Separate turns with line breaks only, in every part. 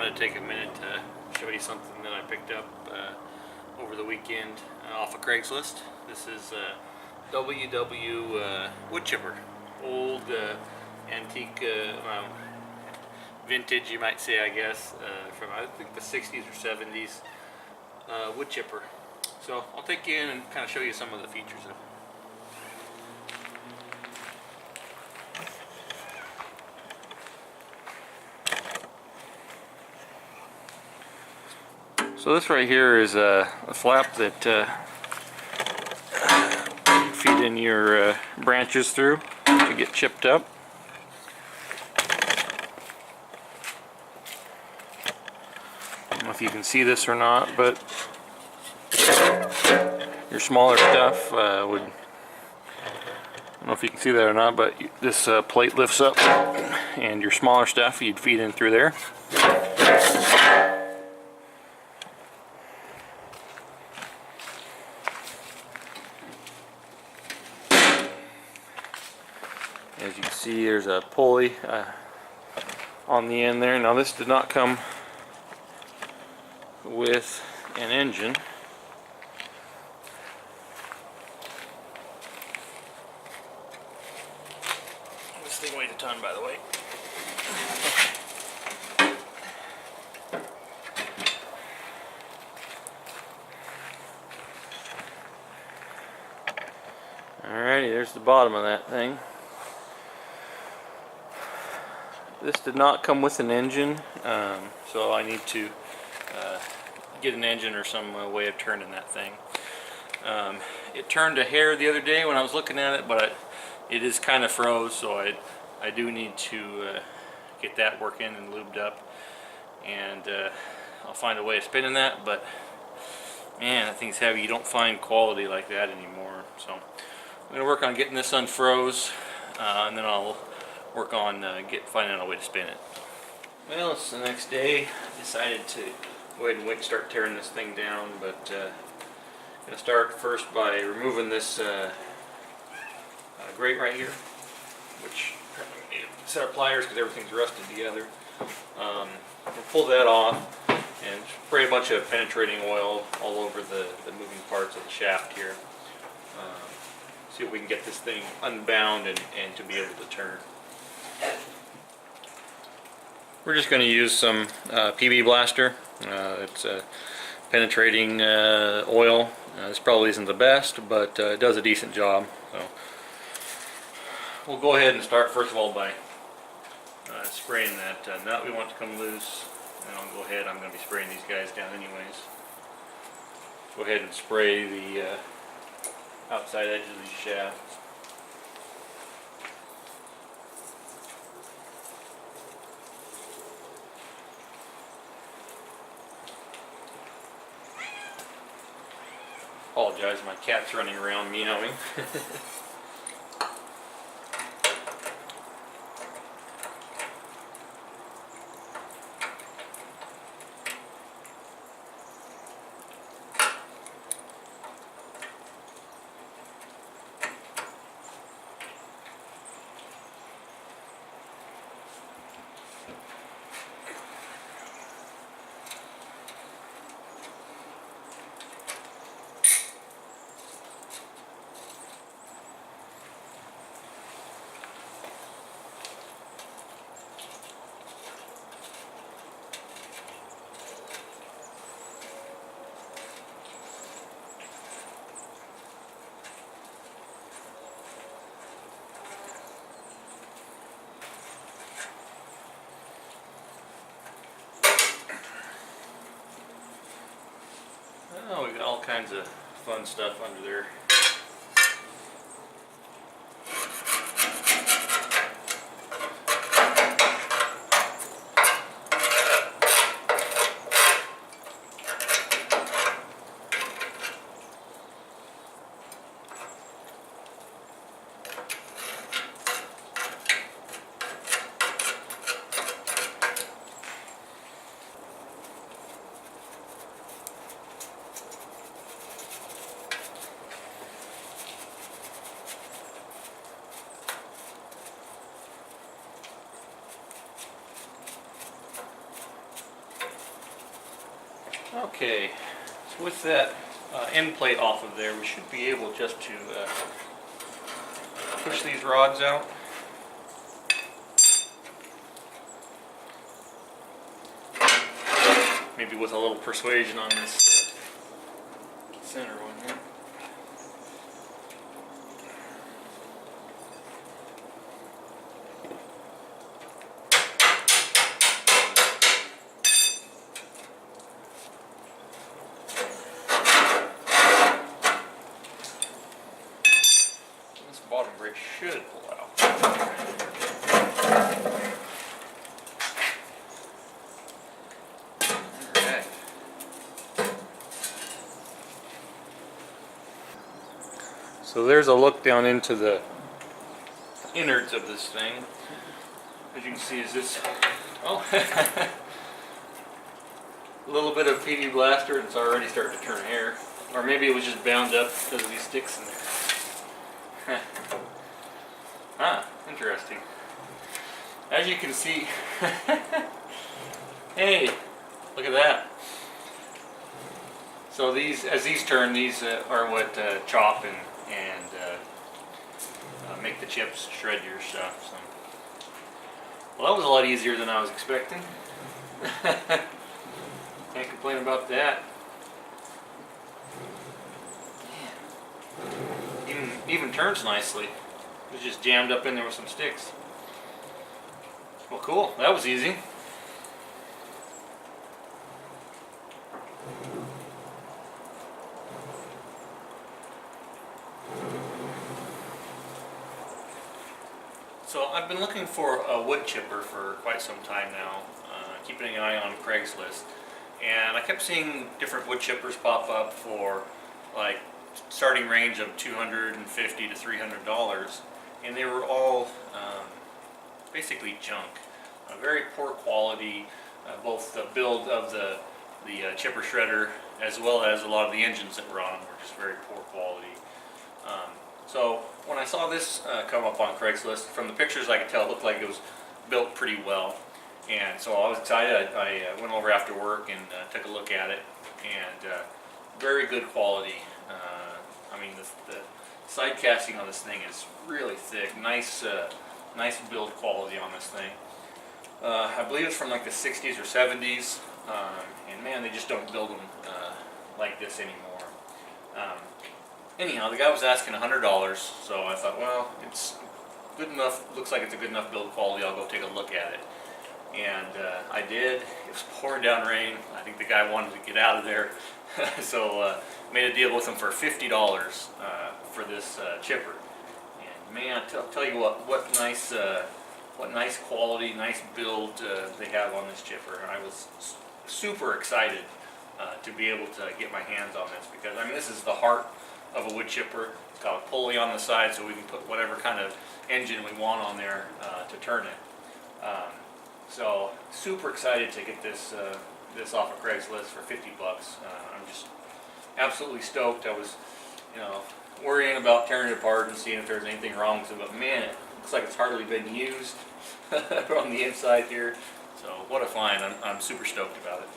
wanted to take a minute to show you something that I picked up over the weekend off of Craigslist. This is WW wood chipper, old antique, vintage you might say, I guess, from I think the 60s or 70s wood chipper. So I'll take you in and kind of show you some of the features of it. So this right here is a flap that you feed in your branches through to get chipped up. I don't know if you can see this or not, but your smaller stuff would, I don't know if you can see that or not, but this plate lifts up and your smaller stuff you'd feed in through there. As you can see, there's a pulley on the end there. Now this did not come with an engine. This thing weighs a ton, by the way. Alrighty, there's the bottom of that thing. This did not come with an engine, so I need to get an engine or some way of turning that thing. It turned a hair the other day when I was looking at it, but it is kind of froze, so I do need to get that working and lubed up, and I'll find a way of spinning that. But man, that thing's heavy. You don't find quality like that anymore. So I'm going to work on getting this unfroze, and then I'll work on finding out a way to spin it. Well, it's the next day. I decided to go ahead and wait and start tearing this thing down, but I'm going to start first by removing this grate right here, which I need a set of pliers because everything's rusted together. We'll pull that off and spray a bunch of penetrating oil all over the moving parts of the shaft here. See if we can get this thing unbound and to be able to turn. We're just going to use some PB Blaster. It's penetrating oil. This probably isn't the best, but it does a decent job. So we'll go ahead and start first of all by spraying that nut we want to come loose. And I'll go ahead, I'm going to be spraying these guys down anyways. Go ahead and spray the outside edges of these shafts. Apologize, my cat's running around meowing. Oh, we got all kinds of fun stuff under there. Okay, so with that end plate off of there, we should be able just to push these rods out. Maybe with a little persuasion on this center one here. This bottom brace should pull out. Alright. So there's a look down into the innards of this thing. As you can see, is this, oh, a little bit of PD blaster and it's already starting to turn hair. Or maybe it was just bound up because of these sticks in there. Ah, interesting. As you can see, hey, look at that. So these, as these turn, these are what chop and make the chips, shred your stuff. So. Well, that was a lot easier than I was expecting. Can't complain about that. Even turns nicely. It was just jammed up in there with some sticks. Well, cool. That was easy. So I've been looking for a wood chipper for quite some time now, keeping an eye on Craigslist, and I kept seeing different wood chippers pop up for like starting range of $250 to $300, and they were all basically junk, very poor quality, both the build of the chipper shredder as well as a lot of the engines that were on them were just very poor quality. So when I saw this come up on Craigslist, from the pictures I could tell it looked like it was built pretty well. And so I was excited. I went over after work and took a look at it, and very good quality. I mean, the side casting on this thing is really thick. Nice build quality on this thing. I believe it's from like the 60s or 70s, and man, they just don't build them like this anymore. Anyhow, the guy was asking $100, so I thought, well, it's good enough, looks like it's a good enough build quality, I'll go take a look at it. And I did. It was pouring down rain. I think the guy wanted to get out of there, so made a deal with him for $50 for this chipper. And man, tell you what nice quality, nice build they have on this chipper. I was super excited to be able to get my hands on this, because I mean, this is the heart of a wood chipper. It's got a pulley on the side so we can put whatever kind of engine we want on there to turn it. So super excited to get this off of Craigslist for $50. I'm just absolutely stoked. I was, worrying about tearing it apart and seeing if there's anything wrong with it, but man, it looks like it's hardly been used on the inside here. So what a find! I'm super stoked about it.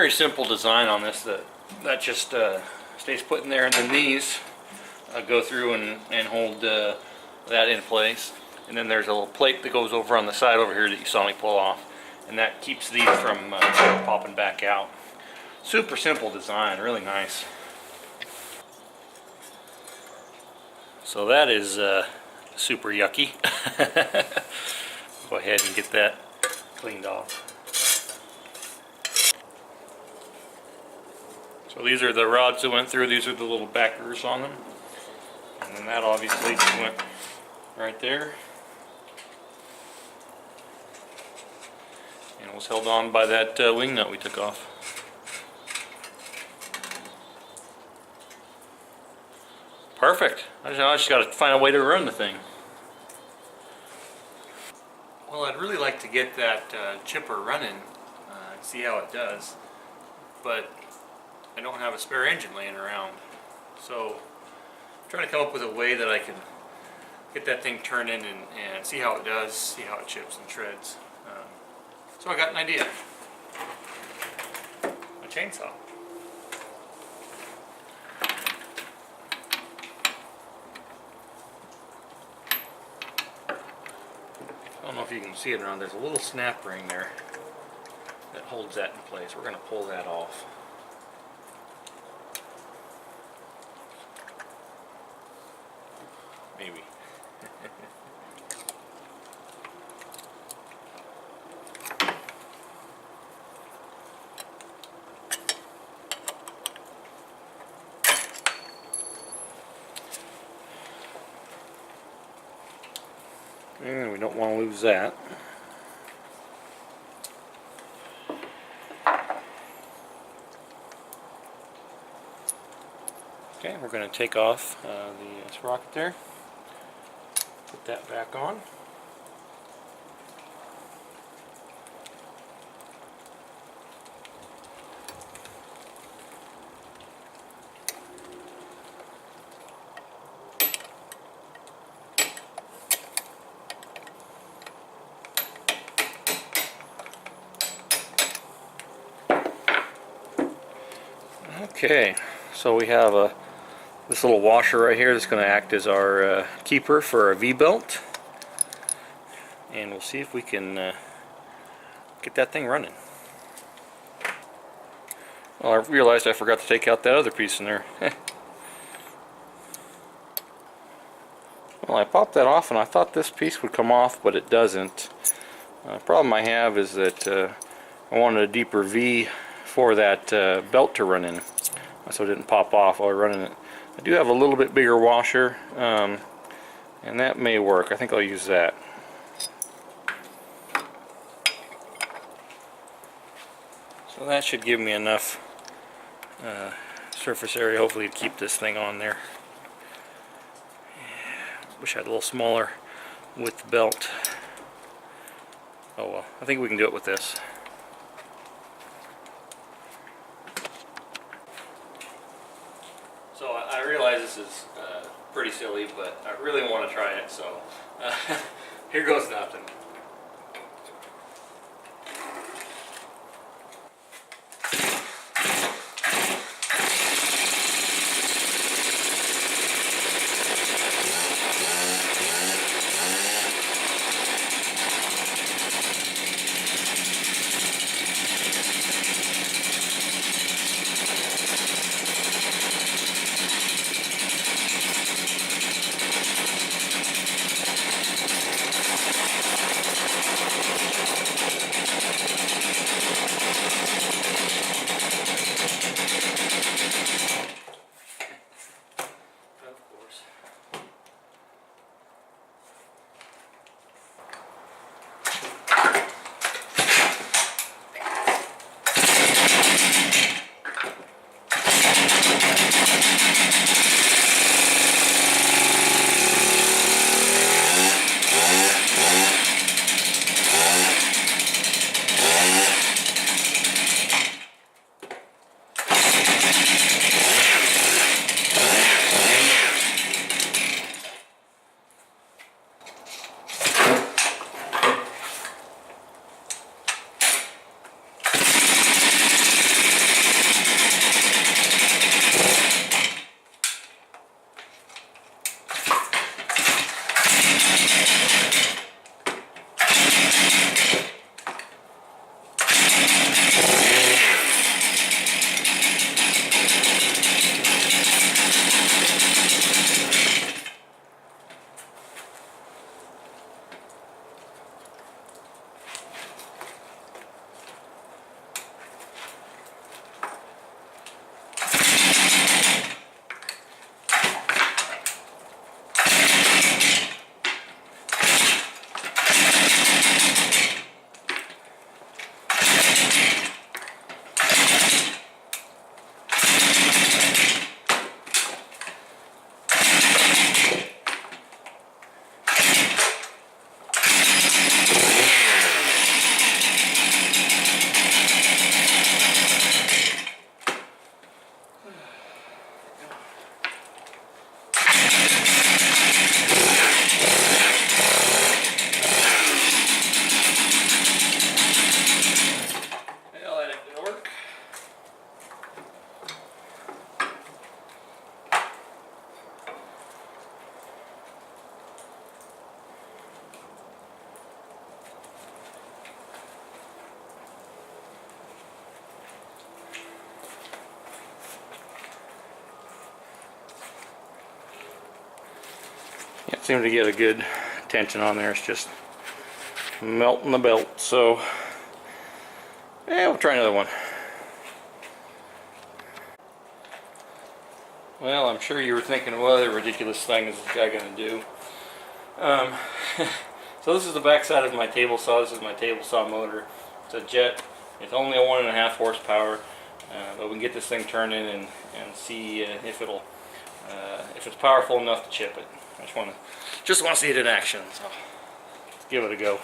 very simple design on this that just stays put in there, and then these go through and hold that in place. And then there's a little plate that goes over on the side over here that you saw me pull off, and that keeps these from popping back out. Super simple design, really nice. So that is super yucky. Go ahead and get that cleaned off. So these are the rods that went through. These are the little backers on them. And then that obviously just went right there. And it was held on by that wing nut we took off. Perfect. I just got to find a way to run the thing. Well, I'd really like to get that chipper running, see how it does, but I don't have a spare engine laying around. So I'm trying to come up with a way that I can get that thing turned in and see how it does, see how it chips and shreds. So I got an idea. A chainsaw. I don't know if you can see it around. There's a little snap ring there that holds that in place. We're going to pull that off. Maybe. And we don't want to lose that. Okay, we're going to take off the sprocket there. Put that back on. Okay, so we have this little washer right here that's going to act as our keeper for our V-belt, and we'll see if we can get that thing running. Well, I realized I forgot to take out that other piece in there. Well, I popped that off and I thought this piece would come off, but it doesn't. The problem I have is that I wanted a deeper V for that belt to run in, so it didn't pop off while running it. I do have a little bit bigger washer, and that may work. I think I'll use that. So that should give me enough surface area, hopefully, to keep this thing on there. Wish I had a little smaller width belt. Oh well, I think we can do it with this. So I realize this is pretty silly, but I really want to try it, so here goes nothing. Can't seem to get a good tension on there. It's just melting the belt. So yeah, we'll try another one. Well, I'm sure you were thinking, what other ridiculous thing is this guy going to do? So this is the back side of my table saw. This is my table saw motor. It's a jet. It's only a 1.5 horsepower, but we can get this thing turning and see if it's powerful enough to chip it. I just want to see it in action. So let's give it a go.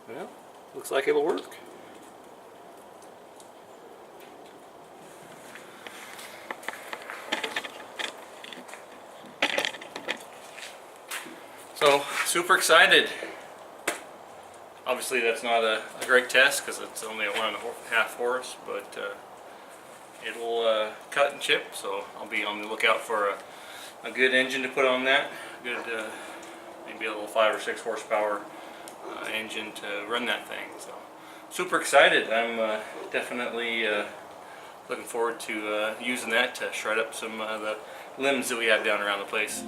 Well, looks like it'll work. So, super excited. Obviously that's not a great test because it's only at 1.5 horse, but it'll cut and chip, so I'll be on the lookout for a good engine to put on that. Good, maybe a little 5 or 6 horsepower engine to run that thing. So super excited. I'm definitely looking forward to using that to shred up some of the limbs that we have down around the place.